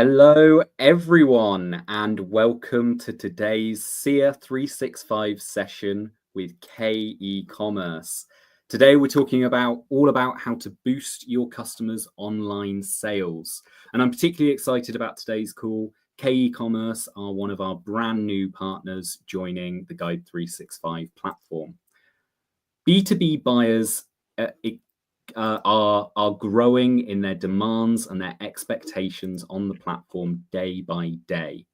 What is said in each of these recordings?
Hello, everyone, and welcome to today's Seer 365 session with K-ecommerce. Today, we're talking all about how to boost your customers' online sales. And I'm particularly excited about today's call. K-ecommerce are one of our brand new partners joining the Guide 365 platform. B2B buyers are growing in their demands and their expectations on the platform day by day.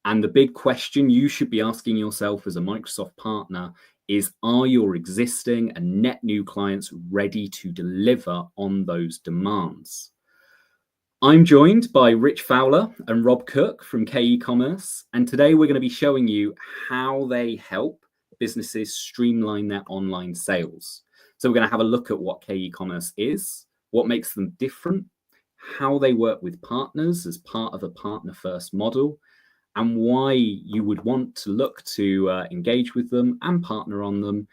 And the big question you should be asking yourself as a Microsoft partner is, are your existing and net new clients ready to deliver on those demands? I'm joined by Rich Fowler and Rob Cook from K-ecommerce, and today we're going to be showing you how they help businesses streamline their online sales. So we're going to have a look at what K-ecommerce is, what makes them different, how they work with partners as part of a partner-first model, and why you would want to look to engage with them and partner on them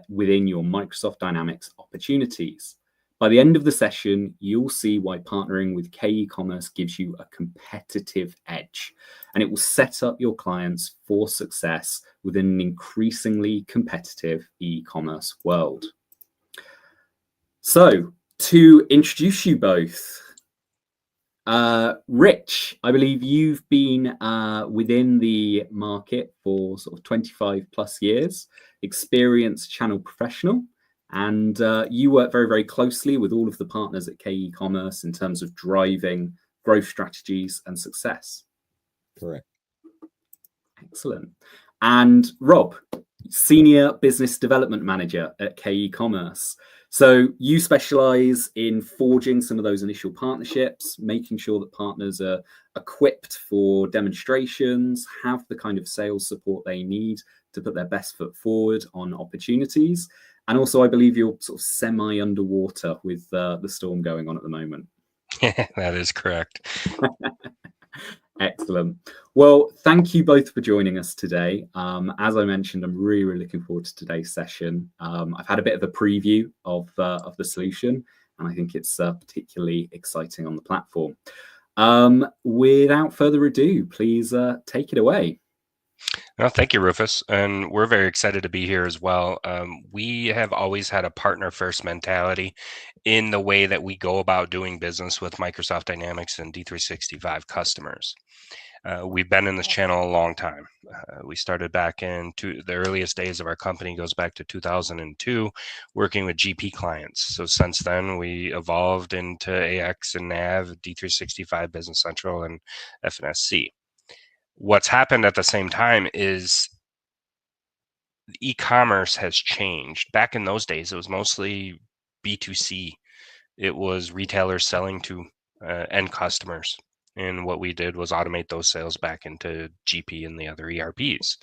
within your Microsoft Dynamics opportunities. By the end of the session, you'll see why partnering with K-ecommerce gives you a competitive edge, and it will set up your clients for success within an increasingly competitive e-commerce world. So, to introduce you both, Rich, I believe you've been within the market for sort of 25 plus years, experienced channel professional, and you work very, very closely with all of the partners at K-ecommerce in terms of driving growth strategies and success. Correct. Excellent. And Rob, Senior Business Development Manager at K-ecommerce. So you specialize in forging some of those initial partnerships, making sure that partners are equipped for demonstrations, have the kind of sales support they need to put their best foot forward on opportunities. And also, I believe you're sort of semi-underwater with the storm going on at the moment. That is correct. Excellent. Well, thank you both for joining us today. As I mentioned, I'm really, really looking forward to today's session. I've had a bit of a preview of the solution, and I think it's particularly exciting on the platform. Without further ado, please take it away. Well, thank you, Rufus. And we're very excited to be here as well. We have always had a partner-first mentality in the way that we go about doing business with Microsoft Dynamics and D365 customers. We've been in this channel a long time. We started back in the earliest days of our company goes back to 2002, working with GP clients. So since then, we evolved into AX and NAV, D365, Business Central, and FNSC. What's happened at the same time is e-commerce has changed. Back in those days, it was mostly B2C. It was retailers selling to end customers. And what we did was automate those sales back into GP and the other ERPs.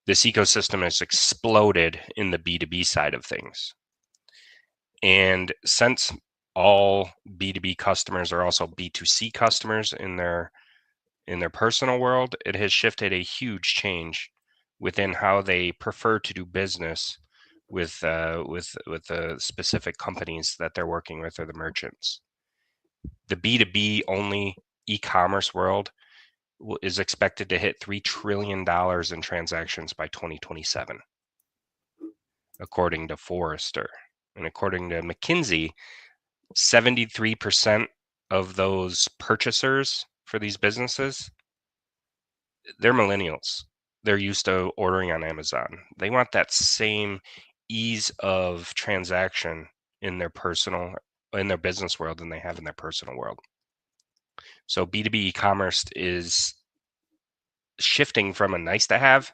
This ecosystem has exploded in the B2B side of things. And since all B2B customers are also B2C customers in their personal world, it has shifted a huge change within how they prefer to do business with the specific companies that they're working with or the merchants. The B2B only e-commerce world is expected to hit $3 trillion in transactions by 2027, according to Forrester. And according to McKinsey, 73% of those purchasers for these businesses, they're millennials. They're used to ordering on Amazon. They want that same ease of transaction in their business world than they have in their personal world. So B2B e-commerce is shifting from a nice to have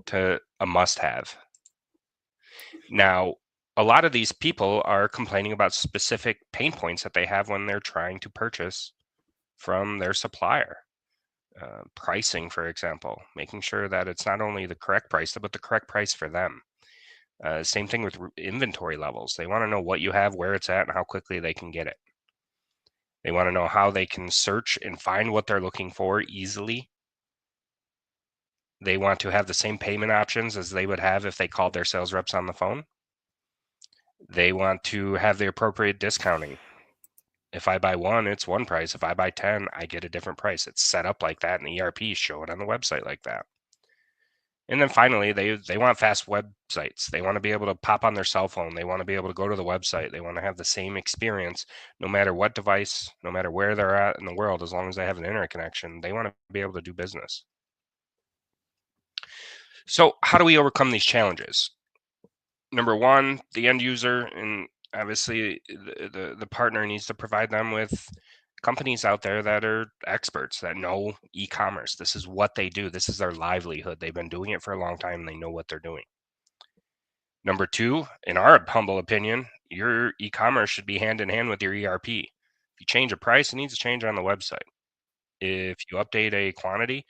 to a must have. Now, a lot of these people are complaining about specific pain points that they have when they're trying to purchase from their supplier. Pricing, for example, making sure that it's not only the correct price, but the correct price for them. Same thing with inventory levels. They want to know what you have, where it's at, and how quickly they can get it. They want to know how they can search and find what they're looking for easily. They want to have the same payment options as they would have if they called their sales reps on the phone. They want to have the appropriate discounting. If I buy one, it's one price. If I buy 10, I get a different price. It's set up like that, and the ERP show it on the website like that. And then finally, they want fast websites. They want to be able to pop on their cell phone. They want to be able to go to the website. They want to have the same experience no matter what device, no matter where they're at in the world, as long as they have an internet connection. They want to be able to do business. So how do we overcome these challenges? Number one, the end user, and obviously the partner needs to provide them with companies out there that are experts, that know e-commerce. This is what they do. This is their livelihood. They've been doing it for a long time, and they know what they're doing. Number two, in our humble opinion, your e-commerce should be hand in hand with your ERP. If you change a price, it needs to change on the website. If you update a quantity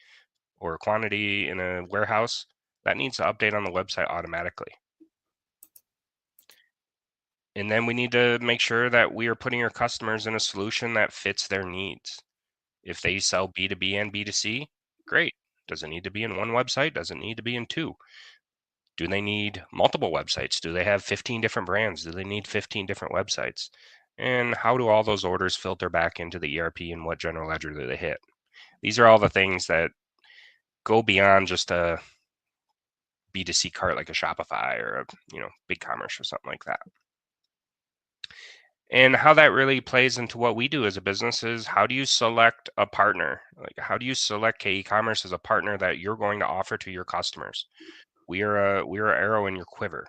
or a quantity in a warehouse, that needs to update on the website automatically. And then we need to make sure that we are putting our customers in a solution that fits their needs. If they sell B2B and B2C, great. Does it need to be in one website? Does it need to be in two? Do they need multiple websites? Do they have 15 different brands? Do they need 15 different websites? And how do all those orders filter back into the ERP, and what general ledger do they hit? These are all the things that go beyond just a B2C cart like a Shopify or a BigCommerce or something like that. And how that really plays into what we do as a business is, how do you select a partner? Like, how do you select K-ecommerce as a partner that you're going to offer to your customers? We are an arrow in your quiver.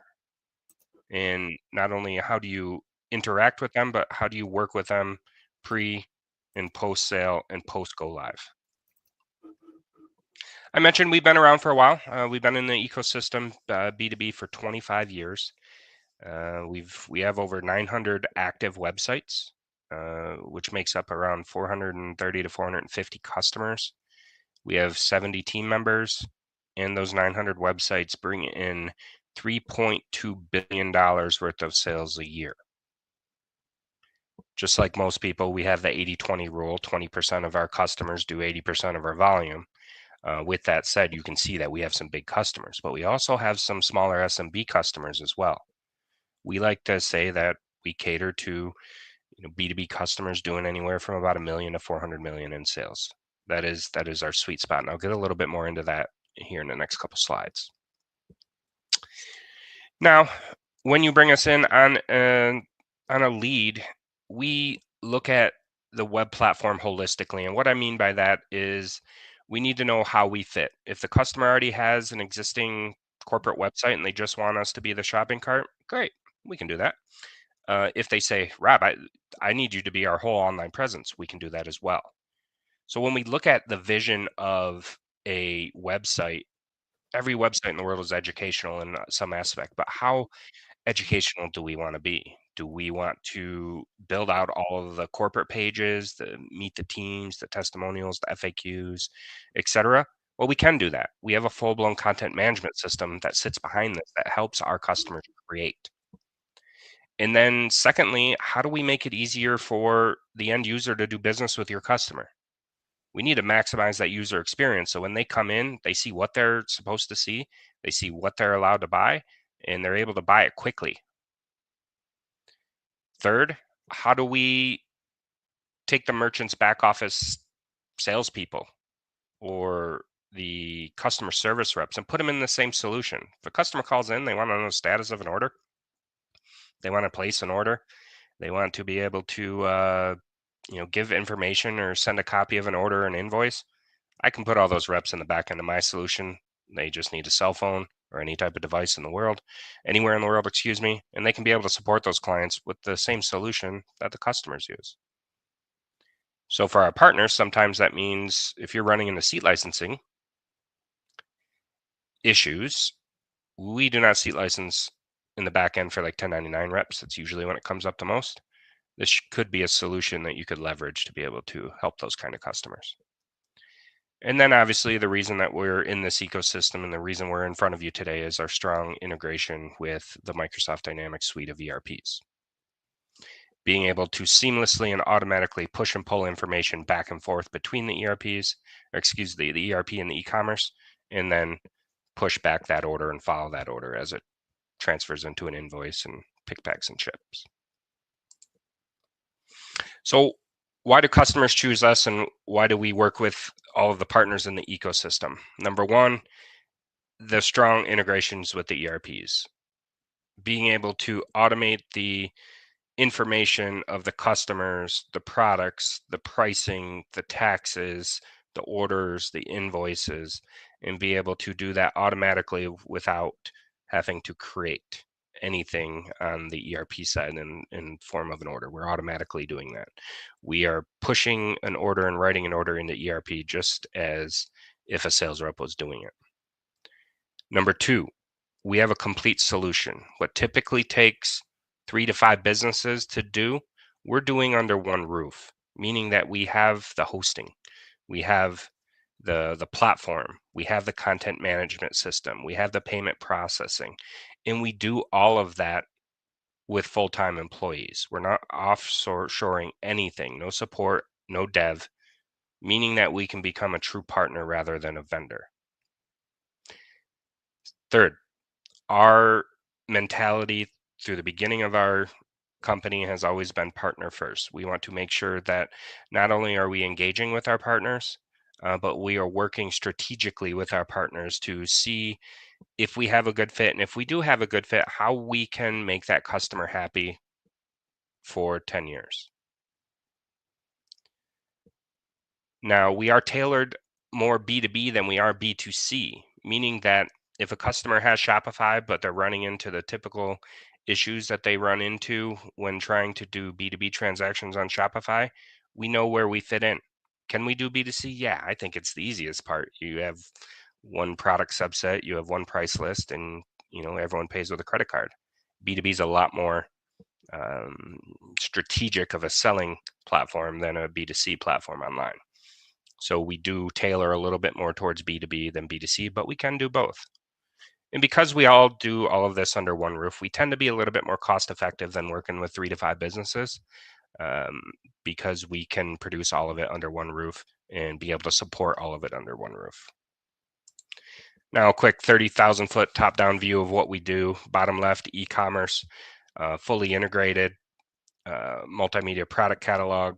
And not only how do you interact with them, but how do you work with them pre and post sale and post go live? I mentioned we've been around for a while. We've been in the ecosystem B2B for 25 years. We have over 900 active websites, which makes up around 430 to 450 customers. We have 70 team members, and those 900 websites bring in $3.2 billion worth of sales a year. Just like most people, we have the 80-20 rule. 20% of our customers do 80% of our volume. With that said, you can see that we have some big customers, but we also have some smaller SMB customers as well. We like to say that we cater to B2B customers doing anywhere from about $1 million to $400 million in sales. That is our sweet spot, and I'll get a little bit more into that here in the next couple slides. Now, when you bring us in on a lead, we look at the web platform holistically, and what I mean by that is we need to know how we fit. If the customer already has an existing corporate website and they just want us to be the shopping cart, great, we can do that. If they say, Rob, I need you to be our whole online presence, we can do that as well. So when we look at the vision of a website, every website in the world is educational in some aspect, but how educational do we want to be? Do we want to build out all of the corporate pages, the meet the teams, the testimonials, the FAQs, etc.? Well, we can do that. We have a full-blown content management system that sits behind this that helps our customers create. And then secondly, how do we make it easier for the end user to do business with your customer? We need to maximize that user experience. So when they come in, they see what they're supposed to see, they see what they're allowed to buy, and they're able to buy it quickly. Third, how do we take the merchant's back office salespeople or the customer service reps and put them in the same solution? If a customer calls in, they want to know the status of an order, they want to place an order, they want to be able to give information or send a copy of an order or an invoice, I can put all those reps in the back end of my solution. They just need a cell phone or any type of device in the world, anywhere in the world, and they can be able to support those clients with the same solution that the customers use. So for our partners, sometimes that means if you're running into seat licensing issues, we do not seat license in the back end for like 1099 reps. That's usually when it comes up the most. This could be a solution that you could leverage to be able to help those kind of customers. And then obviously the reason that we're in this ecosystem and the reason we're in front of you today is our strong integration with the Microsoft Dynamics suite of ERPs. Being able to seamlessly and automatically push and pull information back and forth between the ERPs, the ERP and the e-commerce, and then push back that order and follow that order as it transfers into an invoice and pick, packs, and ships. So why do customers choose us, and why do we work with all of the partners in the ecosystem? Number one, the strong integrations with the ERPs. Being able to automate the information of the customers, the products, the pricing, the taxes, the orders, the invoices, and be able to do that automatically without having to create anything on the ERP side in form of an order. We're automatically doing that. We are pushing an order and writing an order into ERP just as if a sales rep was doing it. Number two, we have a complete solution. What typically takes 3 to 5 businesses to do, we're doing under one roof, meaning that we have the hosting, we have the platform, we have the content management system, we have the payment processing, and we do all of that with full-time employees. We're not offshoring anything, no support, no dev, meaning that we can become a true partner rather than a vendor. Third, our mentality through the beginning of our company has always been partner first. We want to make sure that not only are we engaging with our partners, but we are working strategically with our partners to see if we have a good fit. And if we do have a good fit, how we can make that customer happy for 10 years. Now, we are tailored more B2B than we are B2C, meaning that if a customer has Shopify, but they're running into the typical issues that they run into when trying to do B2B transactions on Shopify, we know where we fit in. Can we do B2C? Yeah, I think it's the easiest part. You have one product subset, you have one price list, and everyone pays with a credit card. B2B is a lot more strategic of a selling platform than a B2C platform online. So we do tailor a little bit more towards B2B than B2C, but we can do both. And because we all do all of this under one roof, we tend to be a little bit more cost effective than working with 3 to 5 businesses, because we can produce all of it under one roof and be able to support all of it under one roof. Now, a quick 30,000 foot top down view of what we do. Bottom left, e-commerce, fully integrated, multimedia product catalog,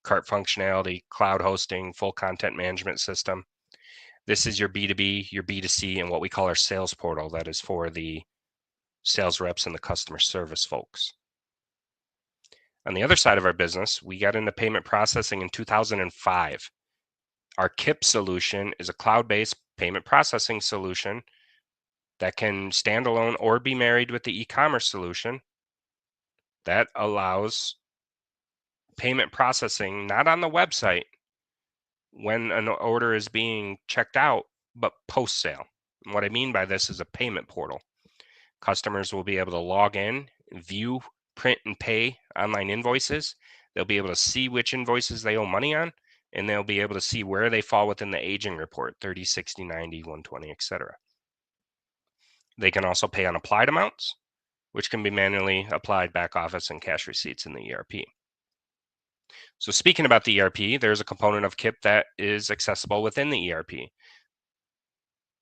cart functionality, cloud hosting, full content management system. This is your B2B, your B2C, and what we call our sales portal. That is for the sales reps and the customer service folks. On the other side of our business, we got into payment processing in 2005. Our KIP solution is a cloud-based payment processing solution that can stand alone or be married with the e-commerce solution that allows payment processing, not on the website when an order is being checked out, but post-sale. And what I mean by this is a payment portal. Customers will be able to log in, view, print, and pay online invoices. They'll be able to see which invoices they owe money on, and they'll be able to see where they fall within the aging report, 30, 60, 90, 120, etc. They can also pay on applied amounts, which can be manually applied back office and cash receipts in the ERP. So speaking about the ERP, there's a component of KIP that is accessible within the ERP.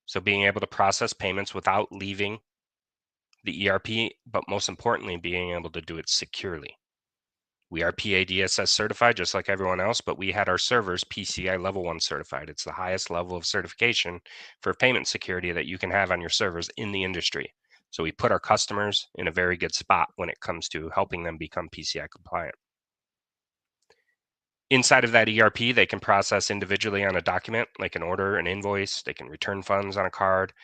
So being able to process payments without leaving the ERP, but most importantly, being able to do it securely. We are PADSS certified just like everyone else, but we had our servers PCI level 1 certified. It's the highest level of certification for payment security that you can have on your servers in the industry. So we put our customers in a very good spot when it comes to helping them become PCI compliant. Inside of that ERP, they can process individually on a document, like an order, an invoice. They can return funds on a card.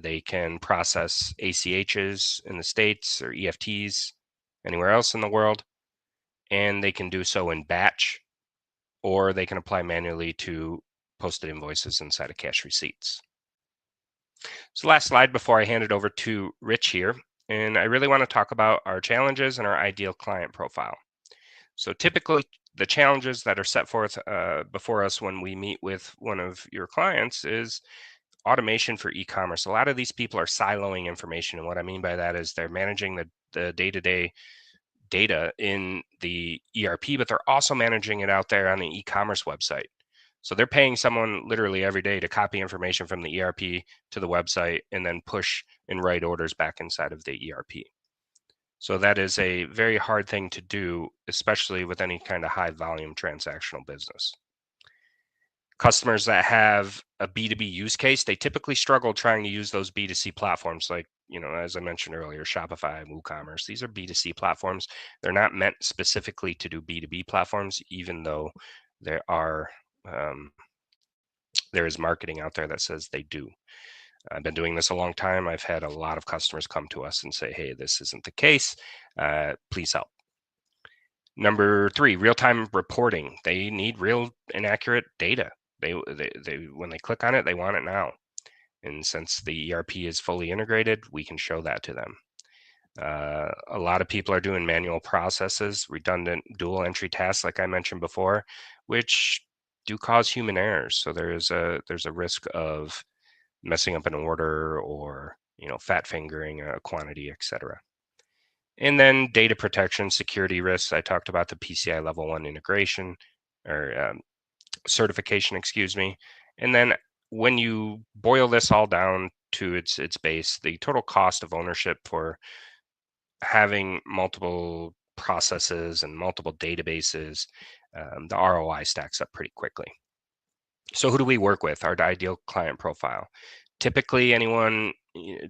They can process ACHs in the States or EFTs anywhere else in the world. And they can do so in batch, or they can apply manually to posted invoices inside of cash receipts. So last slide before I hand it over to Rich here. And I really want to talk about our challenges and our ideal client profile. So typically, the challenges that are set forth before us when we meet with one of your clients is automation for e-commerce. A lot of these people are siloing information. And what I mean by that is they're managing the day-to-day data in the ERP, but they're also managing it out there on the e-commerce website. So they're paying someone literally every day to copy information from the ERP to the website and then push and write orders back inside of the ERP. So that is a very hard thing to do, especially with any kind of high volume transactional business. Customers that have a B2B use case, they typically struggle trying to use those B2C platforms like, as I mentioned earlier, Shopify, WooCommerce. These are B2C platforms. They're not meant specifically to do B2B platforms, even though there is marketing out there that says they do. I've been doing this a long time. I've had a lot of customers come to us and say, hey, this isn't the case. Please help. Number 3, real-time reporting. They need real and accurate data. They when they click on it, they want it now. And since the ERP is fully integrated, we can show that to them. A lot of people are doing manual processes, redundant dual entry tasks, like I mentioned before, which do cause human errors. So there's a risk of messing up an order or fat fingering a quantity, etc. And then data protection, security risks. I talked about the PCI level 1 integration or certification, excuse me. And then when you boil this all down to its base, the total cost of ownership for having multiple processes and multiple databases, the ROI stacks up pretty quickly. So who do we work with? Our ideal client profile. Typically anyone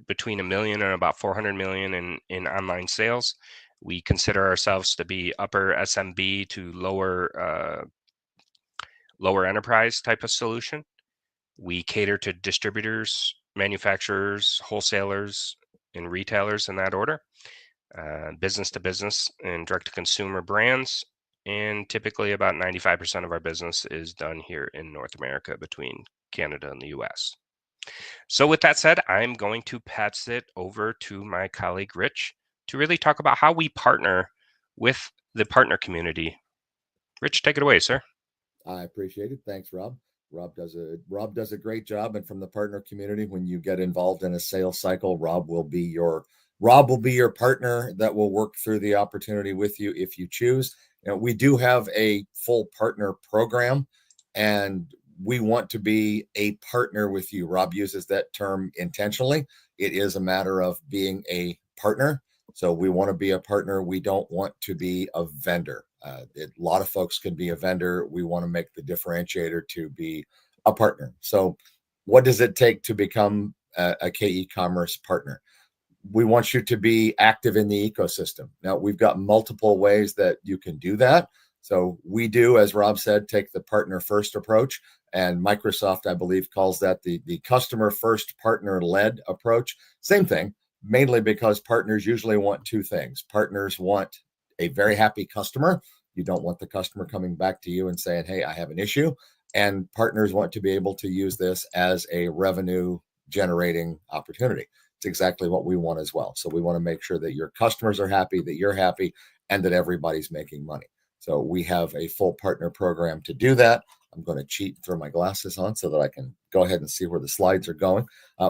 between $1 million and about $400 million in online sales. We consider ourselves to be upper SMB to lower enterprise type of solution. We cater to distributors, manufacturers, wholesalers, and retailers in that order, business to business and direct to consumer brands. And typically about 95% of our business is done here in North America between Canada and the US. So with that said, I'm going to pass it over to my colleague, Rich, to really talk about how we partner with the partner community. Rich, take it away, sir. I appreciate it. Thanks, Rob. Rob does a great job. And from the partner community, when you get involved in a sales cycle, Rob will be your partner that will work through the opportunity with you if you choose. We do have a full partner program, and we want to be a partner with you. Rob uses that term intentionally. It is a matter of being a partner. So we want to be a partner. We don't want to be a vendor. A lot of folks can be a vendor. We want to make the differentiator to be a partner. So what does it take to become a K-ecommerce partner? We want you to be active in the ecosystem. Now, we've got multiple ways that you can do that. So we do, as Rob said, take the partner first approach. And Microsoft, I believe, calls that the customer first, partner led approach. Same thing, mainly because partners usually want 2 things. Partners want a very happy customer. You don't want the customer coming back to you and saying, hey, I have an issue. And partners want to be able to use this as a revenue generating opportunity. It's exactly what we want as well. So we want to make sure that your customers are happy, that you're happy, and that everybody's making money. So we have a full partner program to do that. I'm going to cheat and throw my glasses on so that I can go ahead and see where the slides are going.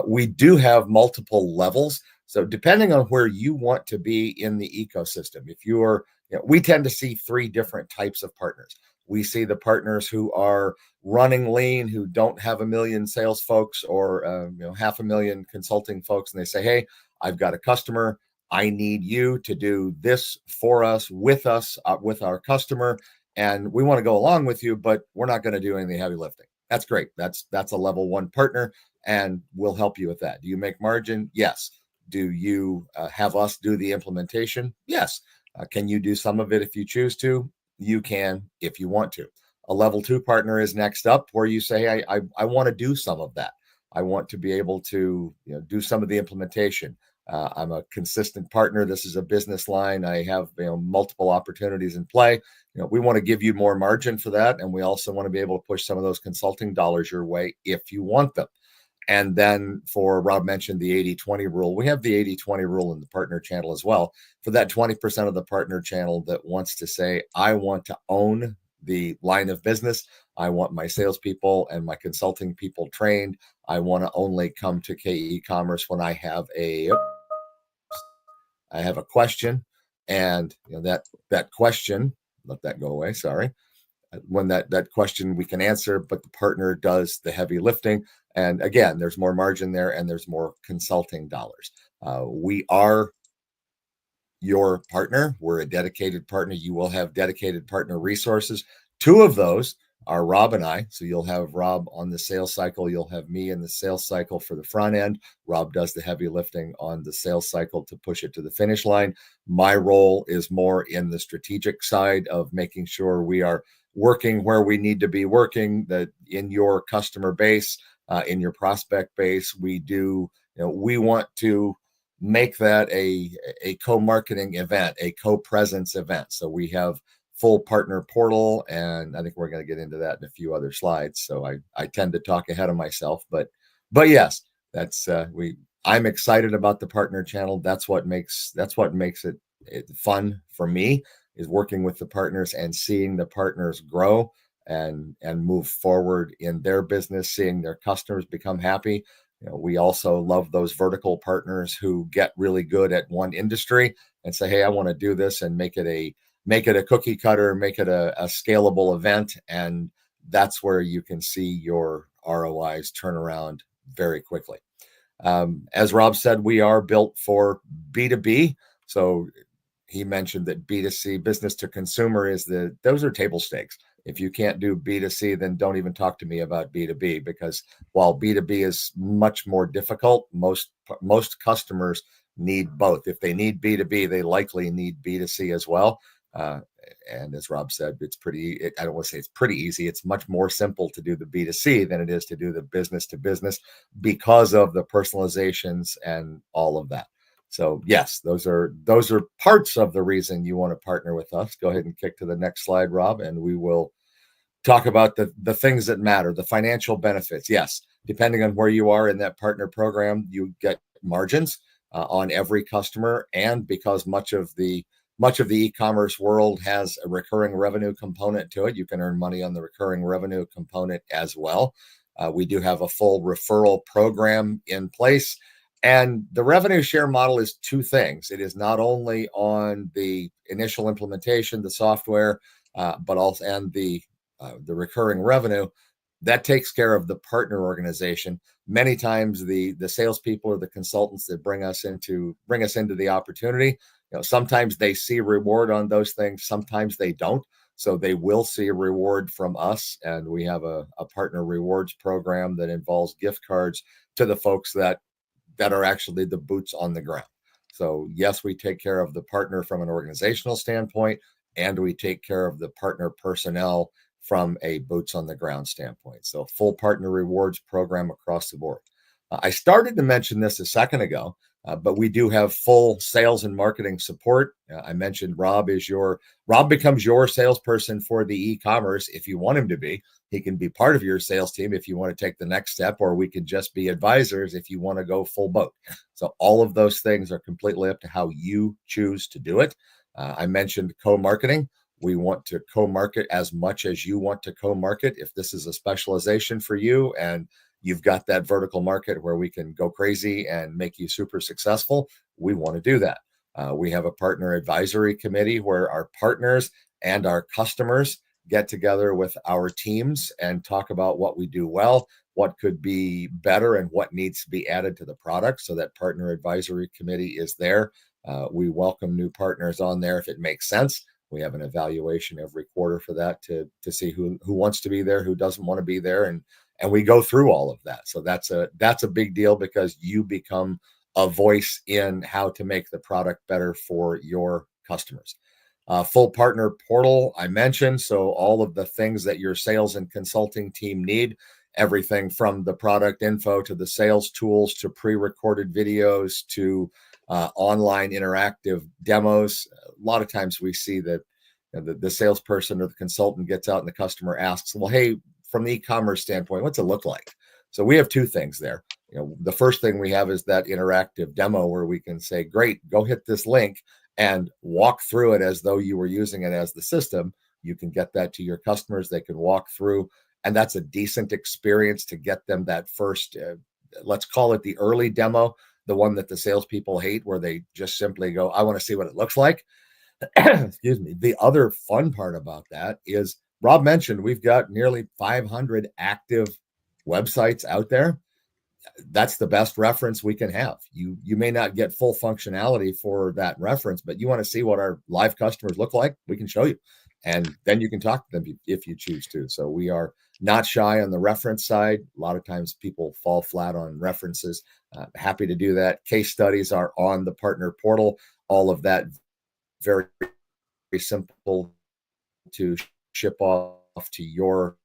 We do have multiple levels. So depending on where you want to be in the ecosystem, if you're, we tend to see 3 different types of partners. We see the partners who are running lean, who don't have 1 million sales folks or 500,000 consulting folks, and they say, hey, I've got a customer. I need you to do this for us, with our customer, and we want to go along with you, but we're not going to do any of the heavy lifting. That's great. That's a level 1 partner, and we'll help you with that. Do you make margin? Yes. Do you have us do the implementation? Yes. Can you do some of it if you choose to? You can if you want to. A level 2 partner is next up, where you say, I want to do some of that. I want to be able to do some of the implementation. I'm a consistent partner. This is a business line. I have multiple opportunities in play. We want to give you more margin for that, and we also want to be able to push some of those consulting dollars your way if you want them. And then for Rob mentioned the 80-20 rule. We have the 80-20 rule in the partner channel as well. For that 20% of the partner channel that wants to say, I want to own the line of business. I want my salespeople and my consulting people trained. I want to only come to K-ecommerce when I have a question. And that question, let that go away. Sorry. When that question we can answer, but the partner does the heavy lifting. And again, there's more margin there and there's more consulting dollars. We are your partner. We're a dedicated partner. You will have dedicated partner resources. Two of those are Rob and I. So you'll have Rob on the sales cycle. You'll have me in the sales cycle for the front end. Rob does the heavy lifting on the sales cycle to push it to the finish line. My role is more in the strategic side of making sure we are working where we need to be working, that in your customer base, in your prospect base, we want to make that a co-marketing event, a co-presence event. So we have full partner portal, and I think we're going to get into that in a few other slides. So I tend to talk ahead of myself, but yes, that's I'm excited about the partner channel. That's what makes it fun for me, is working with the partners and seeing the partners grow and move forward in their business, seeing their customers become happy. We also love those vertical partners who get really good at one industry and say, hey, I want to do this and make it a cookie cutter, make it a scalable event. And that's where you can see your ROIs turn around very quickly. As Rob said, we are built for B2B. So he mentioned that B2C, business to consumer, those are table stakes. If you can't do B2C, then don't even talk to me about B2B, because while B2B is much more difficult, most customers need both. If they need B2B, they likely need B2C as well. And as Rob said, I don't want to say it's pretty easy. It's much more simple to do the B2C than it is to do the business to business, because of the personalizations and all of that. So yes, those are parts of the reason you want to partner with us. Go ahead and kick to the next slide, Rob, and we will talk about the things that matter, the financial benefits. Yes, depending on where you are in that partner program, you get margins on every customer, and because much of the e-commerce world has a recurring revenue component to it, you can earn money on the recurring revenue component as well. We do have a full referral program in place. And the revenue share model is two things. It is not only on the initial implementation, the software, but also and the recurring revenue that takes care of the partner organization. Many times, the salespeople or the consultants that bring us into the opportunity, sometimes they see reward on those things, sometimes they don't. So they will see a reward from us, and we have a partner rewards program that involves gift cards to the folks that are actually the boots on the ground. So yes, we take care of the partner from an organizational standpoint, and we take care of the partner personnel from a boots on the ground standpoint. So full partner rewards program across the board. I started to mention this a second ago, but we do have full sales and marketing support. I mentioned Rob becomes your salesperson for the e-commerce. If you want him to be, he can be part of your sales team if you want to take the next step, or we can just be advisors if you want to go full boat. So all of those things are completely up to how you choose to do it. I mentioned co-marketing. We want to co-market as much as you want to co-market. If this is a specialization for you and you've got that vertical market where we can go crazy and make you super successful, we want to do that. We have a partner advisory committee where our partners and our customers get together with our teams and talk about what we do well, what could be better, and what needs to be added to the product. So that partner advisory committee is there. We welcome new partners on there if it makes sense. We have an evaluation every quarter for that to see who wants to be there, who doesn't want to be there, and we go through all of that. So that's a big deal, because you become a voice in how to make the product better for your customers. Full partner portal, I mentioned. So all of the things that your sales and consulting team need, everything from the product info to the sales tools to pre-recorded videos to online interactive demos. A lot of times we see that the salesperson or the consultant gets out and the customer asks, well, hey, from the e-commerce standpoint, what's it look like? So we have two things there. The first thing we have is that interactive demo where we can say, great, go hit this link and walk through it as though you were using it as the system. You can get that to your customers. They can walk through, and that's a decent experience to get them that first, let's call it the early demo, the one that the salespeople hate, where they just simply go, I want to see what it looks like. Excuse me. The other fun part about that is, Rob mentioned we've got nearly 500 active websites out there. that's the best reference we can have. You may not get full functionality for that reference, but you want to see what our live customers look like, we can show you. And then you can talk to them if you choose to. So we are not shy on the reference side. A lot of times people fall flat on references. Happy to do that. Case studies are on the partner portal. All of that very, very simple to ship off to your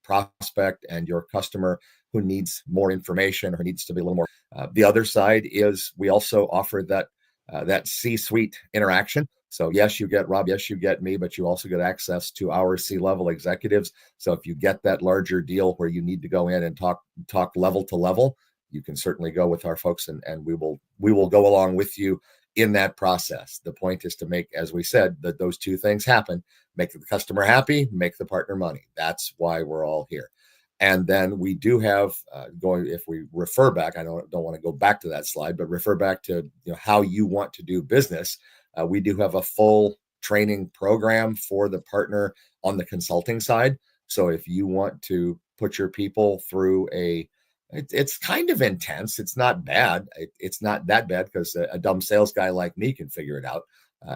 prospect and your customer who needs more information or needs to be a little more. The other side is we also offer that C-suite interaction. So yes, you get Rob, yes, you get me, but you also get access to our C-level executives. So if you get that larger deal where you need to go in and talk level to level, you can certainly go with our folks, and we will go along with you in that process. The point is to make, as we said, that those two things happen: make the customer happy, make the partner money. That's why we're all here. And then we do have if we refer back, I don't want to go back to that slide, but refer back to how you want to do business. We do have a full training program for the partner on the consulting side. So if you want to put your people through it's kind of intense. It's not bad. It's not that bad because a dumb sales guy like me can figure it out.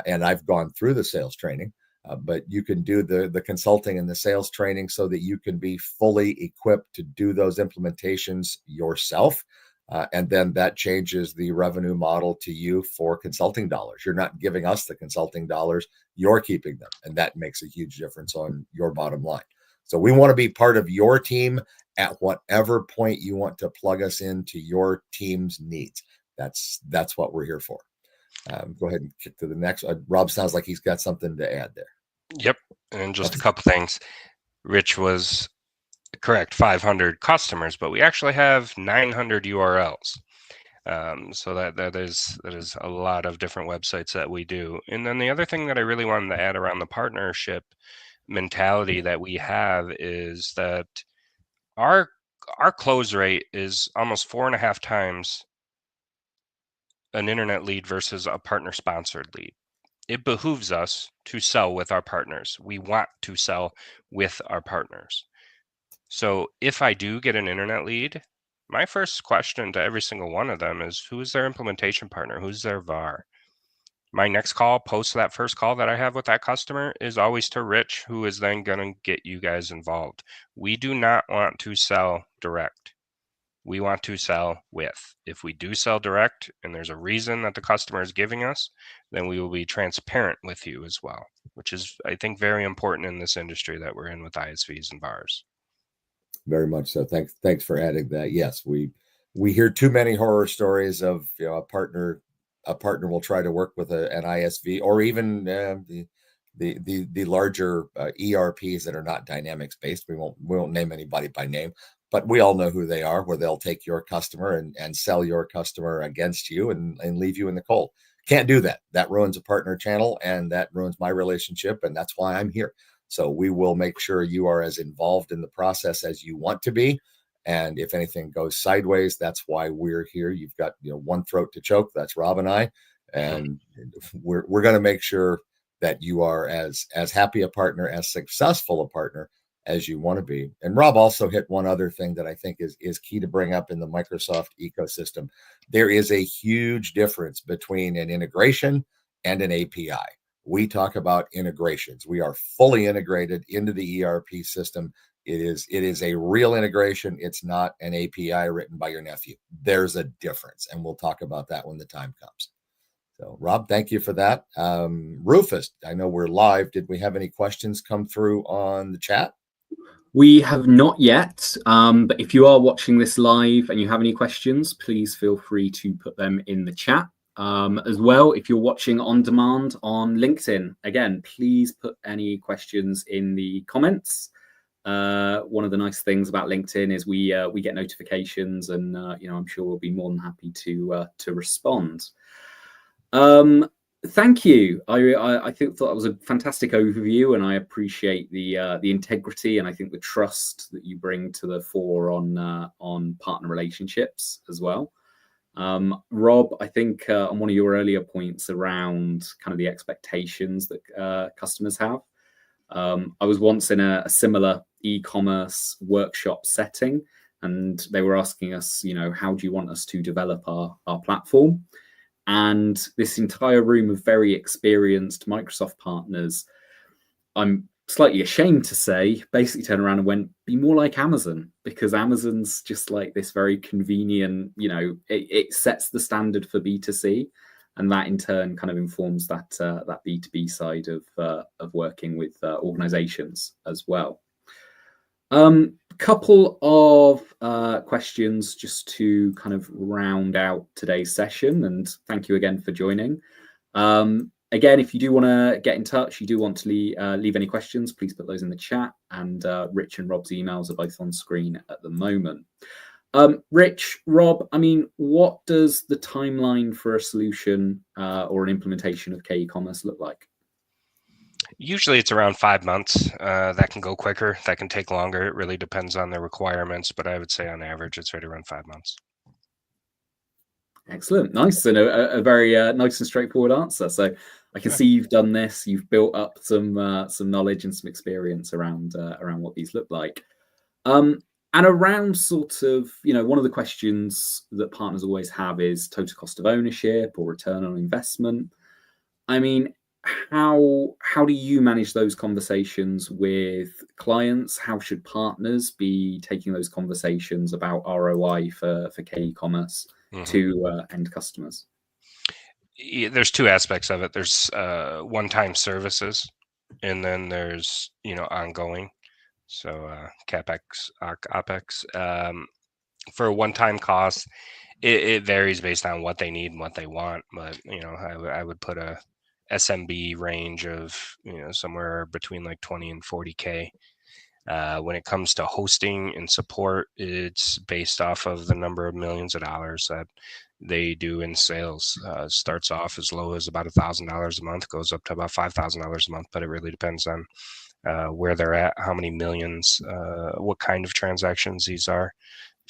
And I've gone through the sales training, but you can do the consulting and the sales training so that you can be fully equipped to do those implementations yourself. And then that changes the revenue model to you for consulting dollars. You're not giving us the consulting dollars, you're keeping them. And that makes a huge difference on your bottom line. So we want to be part of your team at whatever point you want to plug us into your team's needs. That's what we're here for. Go ahead and kick to the next. Rob sounds like he's got something to add there. Yep. And just a couple things. Rich was correct, 500 customers, but we actually have 900 URLs. So that is a lot of different websites that we do. And then the other thing that I really wanted to add around the partnership mentality that we have is that our close rate is almost 4.5 times an internet lead versus a partner sponsored lead. It behooves us to sell with our partners. We want to sell with our partners. So if I do get an internet lead, my first question to every single one of them is, who is their implementation partner? Who's their VAR? My next call, post that first call that I have with that customer, is always to Rich, who is then going to get you guys involved. We do not want to sell direct. We want to sell with. If we do sell direct and there's a reason that the customer is giving us, then we will be transparent with you as well, which is, I think, very important in this industry that we're in with ISVs and VARs. Very much so. Thanks for adding that. Yes, we hear too many horror stories of a partner will try to work with an ISV or even the larger ERPs that are not Dynamics based. We won't name anybody by name, but we all know who they are, where they'll take your customer and sell your customer against you and leave you in the cold. Can't do that. That ruins a partner channel and that ruins my relationship. And that's why I'm here. So we will make sure you are as involved in the process as you want to be. And if anything goes sideways, that's why we're here. You've got one throat to choke. That's Rob and I. And we're going to make sure that you are as happy a partner, as successful a partner as you want to be. And Rob also hit one other thing that I think is key to bring up in the Microsoft ecosystem. There is a huge difference between an integration and an API. We talk about integrations. We are fully integrated into the ERP system. It is a real integration. It's not an API written by your nephew. There's a difference, and we'll talk about that when the time comes. So, Rob, thank you for that. Rufus, I know we're live. Did we have any questions come through on the chat? We have not yet, but if you are watching this live and you have any questions, please feel free to put them in the chat. As well, if you're watching on demand on LinkedIn, again, please put any questions in the comments. One of the nice things about LinkedIn is we get notifications, and I'm sure we'll be more than happy to respond. Thank you. I thought that was a fantastic overview, and I appreciate the integrity and I think the trust that you bring to the fore on partner relationships as well. Rob, I think on one of your earlier points around kind of the expectations that customers have, I was once in a similar e-commerce workshop setting, and they were asking us, how do you want us to develop our platform? And this entire room of very experienced Microsoft partners, I'm slightly ashamed to say, basically turned around and went, be more like Amazon, because Amazon's just like this very convenient, it sets the standard for B2C, and that in turn kind of informs that B2B side of working with organizations as well. Couple of questions just to kind of round out today's session, and thank you again for joining. Again, if you do want to get in touch, you do want to leave any questions, please put those in the chat, and Rich and Rob's emails are both on screen at the moment. Rich, Rob, what does the timeline for a solution or an implementation of K-ecommerce look like? Usually it's around 5 months. That can go quicker, that can take longer. It really depends on the requirements, but I would say on average it's right around 5 months. Excellent, nice, and a very nice and straightforward answer. So I can see you've done this, you've built up some knowledge and some experience around what these look like. And around sort of, one of the questions that partners always have is total cost of ownership or return on investment. How do you manage those conversations with clients? How should partners be taking those conversations about ROI for K-ecommerce to end customers? There's two aspects of it. There's one-time services, and then there's ongoing. So CapEx, OpEx. For a one-time cost, it varies based on what they need and what they want. But I would put a SMB range of somewhere between like 20 and 40K. When it comes to hosting and support, it's based off of the number of millions of dollars that they do in sales. Starts off as low as about $1,000 a month, goes up to about $5,000 a month, but it really depends on where they're at, how many millions, what kind of transactions these are.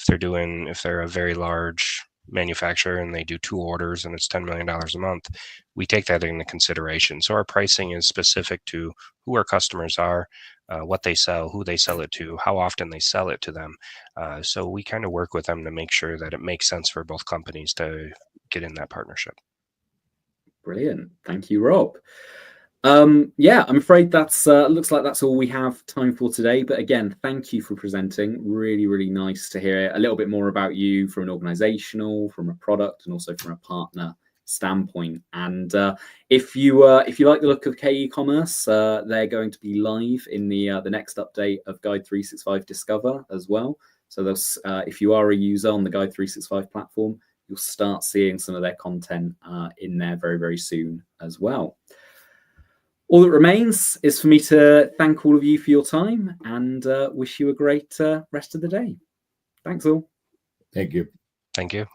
If they're a very large manufacturer and they do 2 orders and it's $10 million a month, we take that into consideration. So our pricing is specific to who our customers are, what they sell, who they sell it to, how often they sell it to them. So we kind of work with them to make sure that it makes sense for both companies to get in that partnership. Brilliant. Thank you, Rob. Yeah, I'm afraid that's looks like that's all we have time for today. But again, thank you for presenting. Really, really nice to hear a little bit more about you from an organizational, from a product, and also from a partner standpoint. And if you like the look of K-ecommerce, they're going to be live in the next update of Guide 365 Discover as well. So if you are a user on the Guide 365 platform, you'll start seeing some of their content in there very, very soon as well. All that remains is for me to thank all of you for your time and wish you a great rest of the day. Thanks all. Thank you. Thank you.